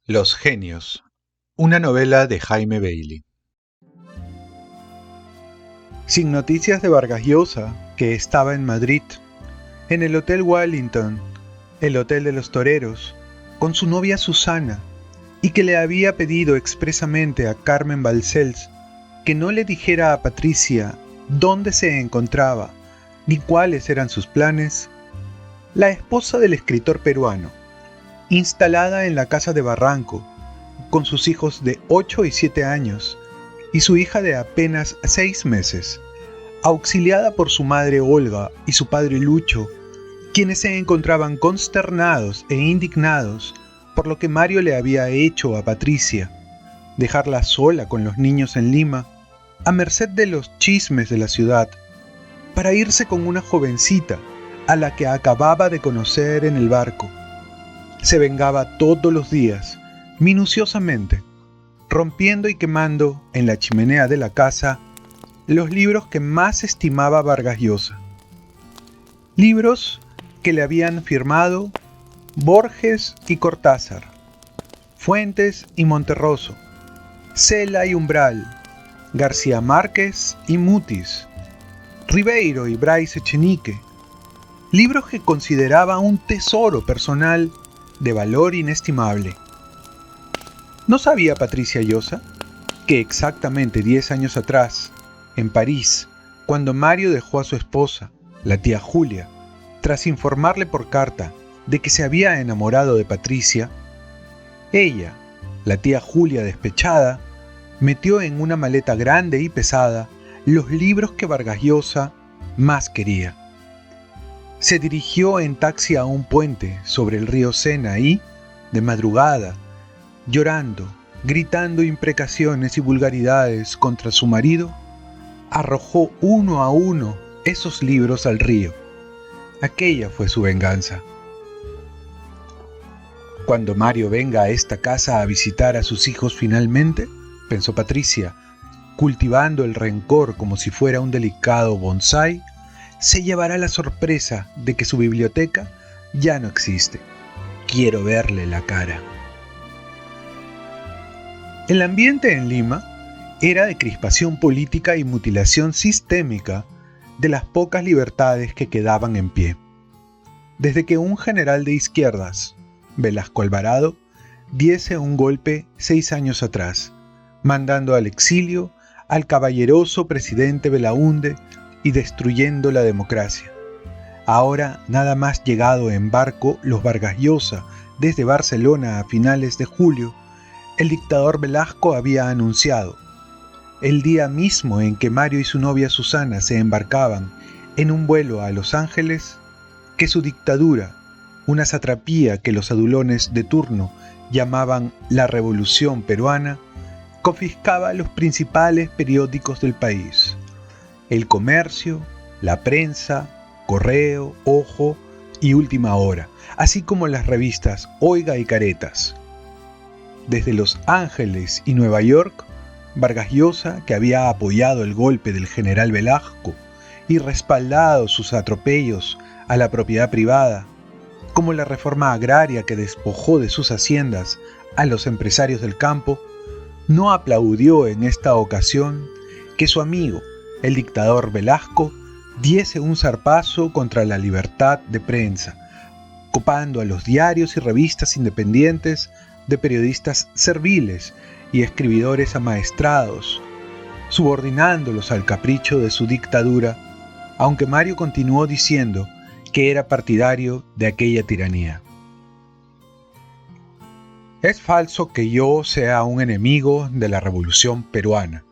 Los genios, una novela de Jaime Bailey. Sin noticias de Vargas Llosa, que estaba en Madrid, en el Hotel Wellington, el hotel de los toreros, con su novia Susana, y que le había pedido expresamente a Carmen Balcells que no le dijera a Patricia dónde se encontraba ni cuáles eran sus planes, la esposa del escritor peruano, instalada en la casa de Barranco, con sus hijos de 8 y 7 años y su hija de apenas 6 meses, auxiliada por su madre Olga y su padre Lucho, quienes se encontraban consternados e indignados por lo que Mario le había hecho a Patricia, dejarla sola con los niños en Lima, a merced de los chismes de la ciudad, para irse con una jovencita a la que acababa de conocer en el barco. Se vengaba todos los días, minuciosamente, rompiendo y quemando en la chimenea de la casa los libros que más estimaba Vargas Llosa. Libros que le habían firmado Borges y Cortázar, Fuentes y Monterroso, Cela y Umbral, García Márquez y Mutis, Ribeiro y Bryce Echenique, libros que consideraba un tesoro personal de valor inestimable. ¿No sabía Patricia Llosa que exactamente 10 años atrás, en París, cuando Mario dejó a su esposa, la tía Julia, tras informarle por carta de que se había enamorado de Patricia, ella, la tía Julia despechada, metió en una maleta grande y pesada los libros que Vargas Llosa más quería? Se dirigió en taxi a un puente sobre el río Sena y, de madrugada, llorando, gritando imprecaciones y vulgaridades contra su marido, arrojó uno a uno esos libros al río. Aquella fue su venganza. Cuando Mario venga a esta casa a visitar a sus hijos finalmente, pensó Patricia, cultivando el rencor como si fuera un delicado bonsái, se llevará la sorpresa de que su biblioteca ya no existe. Quiero verle la cara. El ambiente en Lima era de crispación política y mutilación sistémica de las pocas libertades que quedaban en pie. Desde que un general de izquierdas, Velasco Alvarado, diese un golpe 6 años atrás, mandando al exilio al caballeroso presidente Belaúnde y destruyendo la democracia. Ahora, nada más llegado en barco los Vargas Llosa desde Barcelona a finales de julio, el dictador Velasco había anunciado, el día mismo en que Mario y su novia Susana se embarcaban en un vuelo a Los Ángeles, que su dictadura, una satrapía que los adulones de turno llamaban la Revolución Peruana, confiscaba los principales periódicos del país: El Comercio, La Prensa, Correo, Ojo y Última Hora, así como las revistas Oiga y Caretas. Desde Los Ángeles y Nueva York, Vargas Llosa, que había apoyado el golpe del general Velasco y respaldado sus atropellos a la propiedad privada, como la reforma agraria que despojó de sus haciendas a los empresarios del campo, no aplaudió en esta ocasión que su amigo, el dictador Velasco, diese un zarpazo contra la libertad de prensa, copando a los diarios y revistas independientes de periodistas serviles y escribidores amaestrados, subordinándolos al capricho de su dictadura, aunque Mario continuó diciendo que era partidario de aquella tiranía. Es falso que yo sea un enemigo de la Revolución Peruana,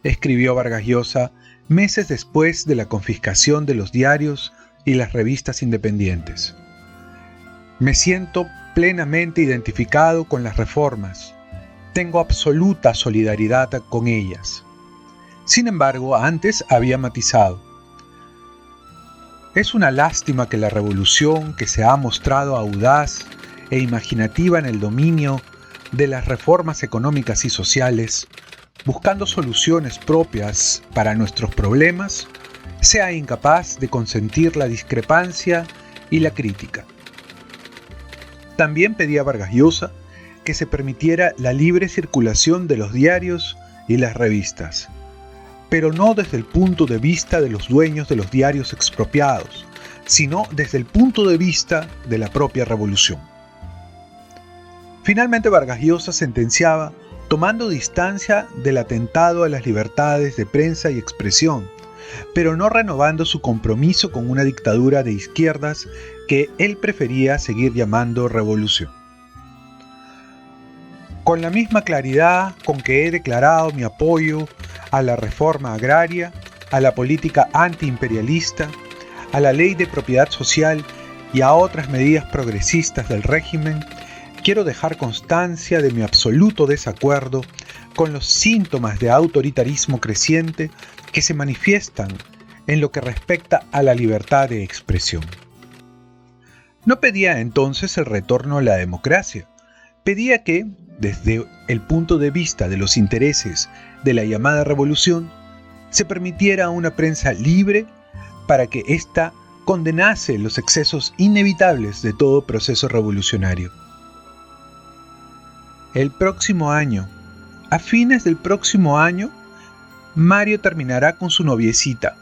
escribió Vargas Llosa meses después de la confiscación de los diarios y las revistas independientes. Me siento plenamente identificado con las reformas. Tengo absoluta solidaridad con ellas. Sin embargo, antes había matizado: es una lástima que la revolución, que se ha mostrado audaz e imaginativa en el dominio de las reformas económicas y sociales, buscando soluciones propias para nuestros problemas, sea incapaz de consentir la discrepancia y la crítica. También pedía Vargas Llosa que se permitiera la libre circulación de los diarios y las revistas, pero no desde el punto de vista de los dueños de los diarios expropiados, sino desde el punto de vista de la propia revolución. Finalmente Vargas Llosa sentenciaba tomando distancia del atentado a las libertades de prensa y expresión, pero no renovando su compromiso con una dictadura de izquierdas que él prefería seguir llamando revolución. Con la misma claridad con que he declarado mi apoyo a la reforma agraria, a la política antiimperialista, a la ley de propiedad social y a otras medidas progresistas del régimen, quiero dejar constancia de mi absoluto desacuerdo con los síntomas de autoritarismo creciente que se manifiestan en lo que respecta a la libertad de expresión. No pedía entonces el retorno a la democracia, pedía que, desde el punto de vista de los intereses de la llamada revolución, se permitiera una prensa libre para que ésta condenase los excesos inevitables de todo proceso revolucionario. El próximo año, a fines del próximo año, Mario terminará con su noviecita.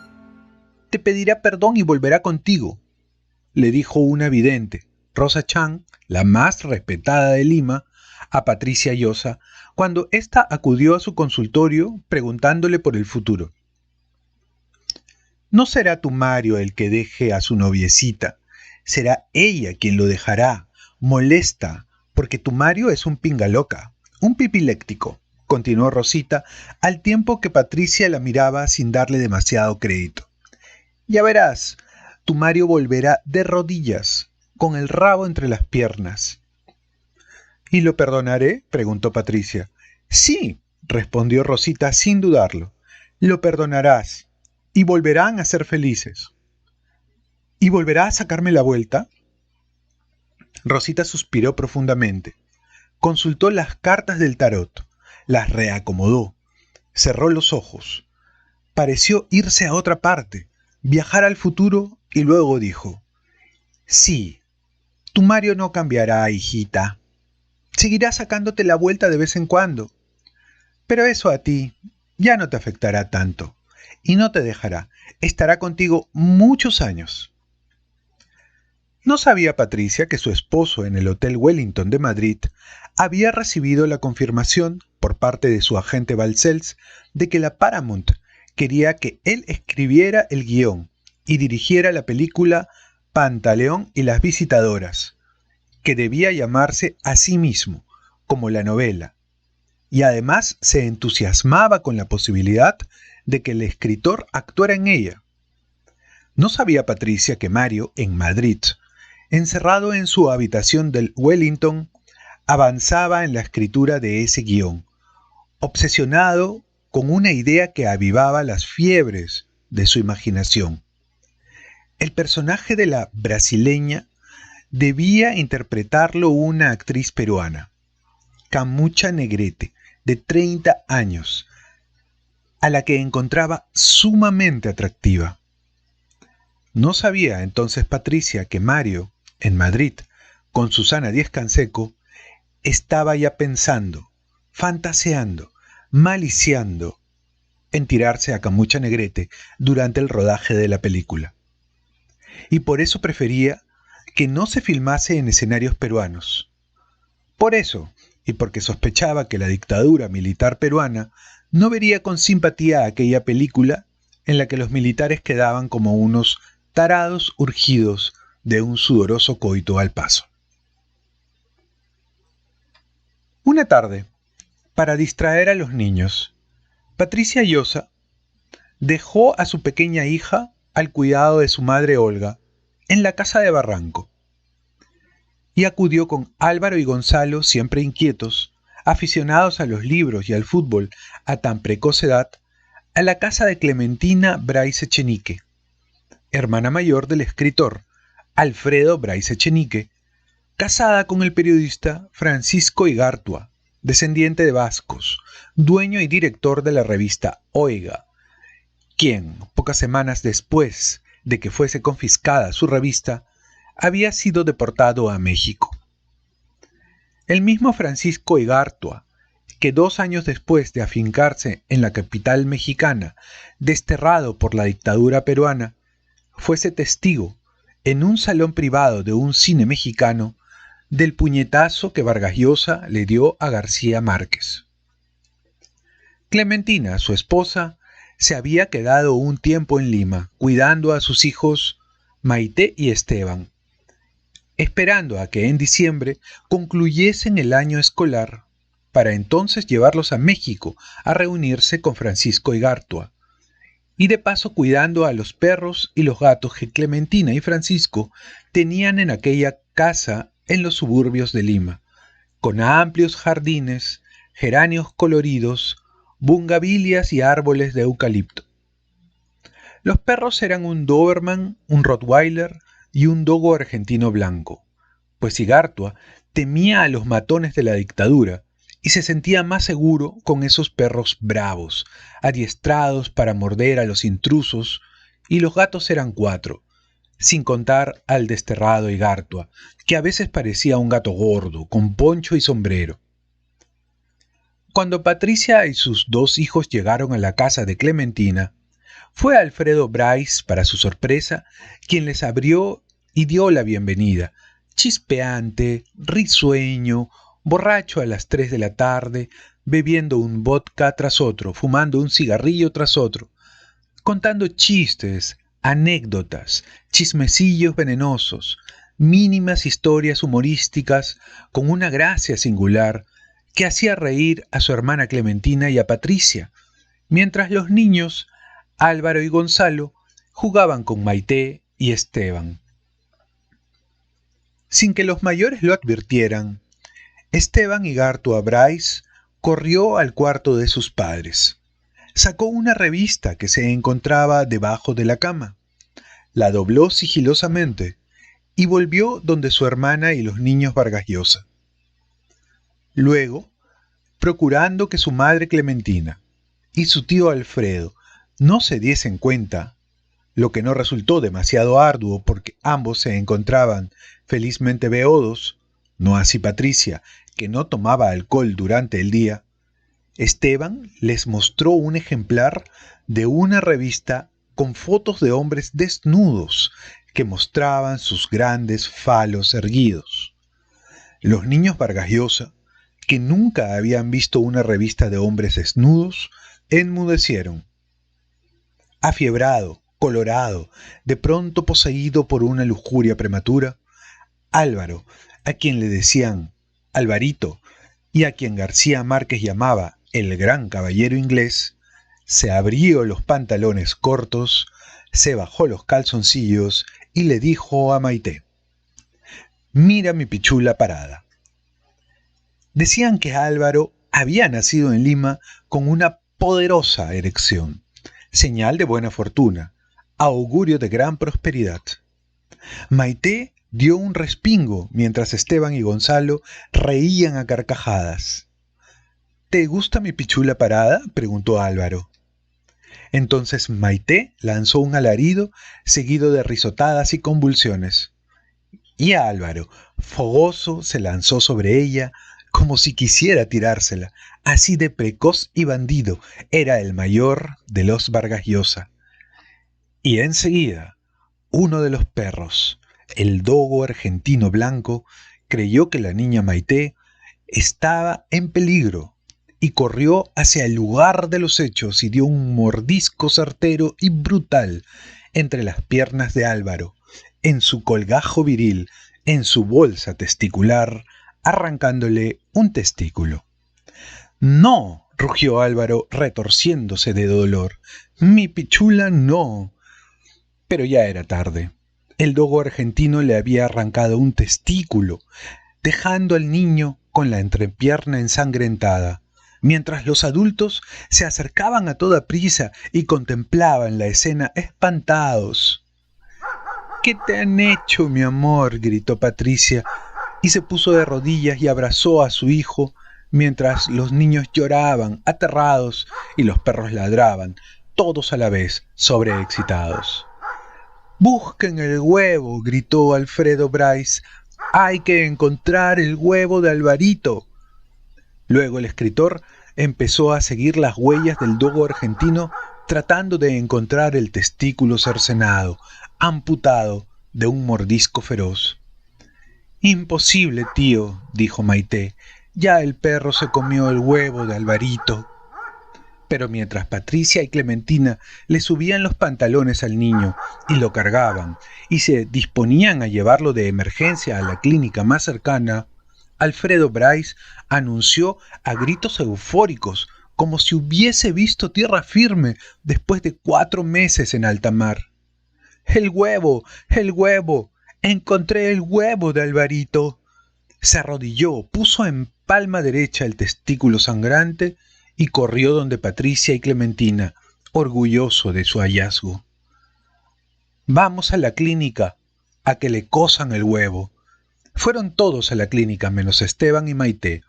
Te pedirá perdón y volverá contigo, le dijo una vidente, Rosa Chang, la más respetada de Lima, a Patricia Llosa, cuando ésta acudió a su consultorio preguntándole por el futuro. No será tu Mario el que deje a su noviecita, será ella quien lo dejará, molesta, porque tu Mario es un pingaloca, un pipiléctico, continuó Rosita, al tiempo que Patricia la miraba sin darle demasiado crédito. Ya verás, tu Mario volverá de rodillas, con el rabo entre las piernas. ¿Y lo perdonaré?, preguntó Patricia. Sí, respondió Rosita sin dudarlo. Lo perdonarás, y volverán a ser felices. ¿Y volverá a sacarme la vuelta? Rosita suspiró profundamente. Consultó las cartas del tarot, las reacomodó, cerró los ojos. Pareció irse a otra parte, viajar al futuro y luego dijo: sí, tu Mario no cambiará, hijita. Seguirá sacándote la vuelta de vez en cuando. Pero eso a ti ya no te afectará tanto y no te dejará. Estará contigo muchos años. No sabía Patricia que su esposo en el Hotel Wellington de Madrid había recibido la confirmación por parte de su agente Balcells de que la Paramount quería que él escribiera el guión y dirigiera la película Pantaleón y las visitadoras, que debía llamarse a sí mismo, como la novela, y además se entusiasmaba con la posibilidad de que el escritor actuara en ella. No sabía Patricia que Mario, en Madrid, encerrado en su habitación del Wellington, avanzaba en la escritura de ese guión, obsesionado con una idea que avivaba las fiebres de su imaginación. El personaje de la brasileña debía interpretarlo una actriz peruana, Camucha Negrete, de 30 años, a la que encontraba sumamente atractiva. No sabía entonces Patricia que Mario, en Madrid, con Susana Díez-Canseco, estaba ya pensando, fantaseando, maliciando en tirarse a Camucha Negrete durante el rodaje de la película. Y por eso prefería que no se filmase en escenarios peruanos. Por eso, y porque sospechaba que la dictadura militar peruana no vería con simpatía aquella película en la que los militares quedaban como unos tarados urgidos de un sudoroso coito al paso. Una tarde, para distraer a los niños, Patricia Llosa dejó a su pequeña hija al cuidado de su madre Olga en la casa de Barranco y acudió con Álvaro y Gonzalo, siempre inquietos, aficionados a los libros y al fútbol a tan precoz edad, a la casa de Clementina Bryce Echenique, hermana mayor del escritor Alfredo Bryce Echenique, casada con el periodista Francisco Igartua, descendiente de vascos, dueño y director de la revista Oiga, quien, pocas semanas después de que fuese confiscada su revista, había sido deportado a México. El mismo Francisco Igartua, que 2 años después de afincarse en la capital mexicana, desterrado por la dictadura peruana, fuese testigo, en un salón privado de un cine mexicano, del puñetazo que Vargas Llosa le dio a García Márquez. Clementina, su esposa, se había quedado un tiempo en Lima, cuidando a sus hijos Maite y Esteban, esperando a que en diciembre concluyesen el año escolar, para entonces llevarlos a México a reunirse con Francisco Igartua, y de paso cuidando a los perros y los gatos que Clementina y Francisco tenían en aquella casa en los suburbios de Lima, con amplios jardines, geranios coloridos, bungabilias y árboles de eucalipto. Los perros eran un Doberman, un Rottweiler y un dogo argentino blanco, pues Igartua temía a los matones de la dictadura y se sentía más seguro con esos perros bravos, adiestrados para morder a los intrusos, y los gatos eran 4, sin contar al desterrado Igartua, que a veces parecía un gato gordo, con poncho y sombrero. Cuando Patricia y sus 2 hijos llegaron a la casa de Clementina, fue Alfredo Bryce, para su sorpresa, quien les abrió y dio la bienvenida, chispeante, risueño, borracho a las 3 de la tarde, bebiendo un vodka tras otro, fumando un cigarrillo tras otro, contando chistes, anécdotas, chismecillos venenosos, mínimas historias humorísticas con una gracia singular que hacía reír a su hermana Clementina y a Patricia, mientras los niños, Álvaro y Gonzalo, jugaban con Maite y Esteban. Sin que los mayores lo advirtieran, Esteban Igartua Bryce corrió al cuarto de sus padres. Sacó una revista que se encontraba debajo de la cama, la dobló sigilosamente y volvió donde su hermana y los niños Vargas Llosa. Luego, procurando que su madre Clementina y su tío Alfredo no se diesen cuenta, lo que no resultó demasiado arduo porque ambos se encontraban felizmente beodos, no así Patricia, que no tomaba alcohol durante el día, Esteban les mostró un ejemplar de una revista con fotos de hombres desnudos que mostraban sus grandes falos erguidos. Los niños Vargas Llosa, que nunca habían visto una revista de hombres desnudos, enmudecieron. Afiebrado, colorado, de pronto poseído por una lujuria prematura, Álvaro, a quien le decían Alvarito y a quien García Márquez llamaba el gran caballero inglés, se abrió los pantalones cortos, se bajó los calzoncillos y le dijo a Maite: «Mira mi pichula parada». Decían que Álvaro había nacido en Lima con una poderosa erección, señal de buena fortuna, augurio de gran prosperidad. Maite dio un respingo mientras Esteban y Gonzalo reían a carcajadas. «¿Te gusta mi pichula parada?», preguntó Álvaro. Entonces Maite lanzó un alarido seguido de risotadas y convulsiones. Y Álvaro, fogoso, se lanzó sobre ella como si quisiera tirársela. Así de precoz y bandido era el mayor de los Vargas Llosa. Y enseguida, uno de los perros, el dogo argentino blanco, creyó que la niña Maite estaba en peligro y corrió hacia el lugar de los hechos y dio un mordisco certero y brutal entre las piernas de Álvaro, en su colgajo viril, en su bolsa testicular, arrancándole un testículo. «¡No!», rugió Álvaro, retorciéndose de dolor. «Mi pichula no». Pero ya era tarde. El dogo argentino le había arrancado un testículo, dejando al niño con la entrepierna ensangrentada, mientras los adultos se acercaban a toda prisa y contemplaban la escena espantados. «¿Qué te han hecho, mi amor?», gritó Patricia, y se puso de rodillas y abrazó a su hijo, mientras los niños lloraban, aterrados, y los perros ladraban, todos a la vez, sobreexcitados. «¡Busquen el huevo!», gritó Alfredo Bryce. «Hay que encontrar el huevo de Alvarito». Luego el escritor empezó a seguir las huellas del dogo argentino, tratando de encontrar el testículo cercenado, amputado de un mordisco feroz. «Imposible, tío», dijo Maite. «Ya el perro se comió el huevo de Alvarito». Pero mientras Patricia y Clementina le subían los pantalones al niño y lo cargaban y se disponían a llevarlo de emergencia a la clínica más cercana, Alfredo Bryce anunció a gritos eufóricos, como si hubiese visto tierra firme después de 4 meses en alta mar: «¡El huevo! ¡El huevo! ¡Encontré el huevo de Alvarito!». Se arrodilló, puso en palma derecha el testículo sangrante y corrió donde Patricia y Clementina, orgulloso de su hallazgo. «Vamos a la clínica, a que le cosan el huevo». Fueron todos a la clínica menos Esteban y Maite.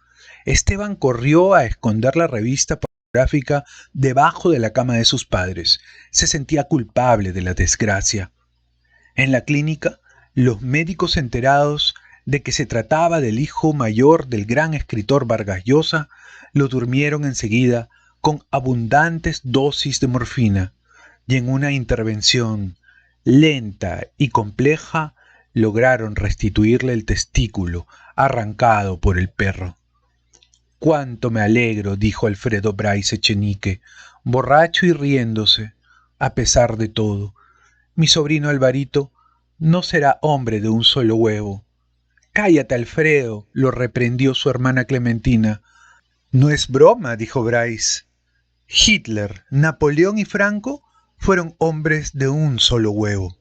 Esteban corrió a esconder la revista pornográfica debajo de la cama de sus padres. Se sentía culpable de la desgracia. En la clínica, los médicos, enterados de que se trataba del hijo mayor del gran escritor Vargas Llosa, lo durmieron enseguida con abundantes dosis de morfina, y en una intervención lenta y compleja lograron restituirle el testículo arrancado por el perro. «Cuánto me alegro», dijo Alfredo Bryce Echenique, borracho y riéndose, a pesar de todo. «Mi sobrino Alvarito no será hombre de un solo huevo». «Cállate, Alfredo», lo reprendió su hermana Clementina. «No es broma», dijo Bryce. «Hitler, Napoleón y Franco fueron hombres de un solo huevo».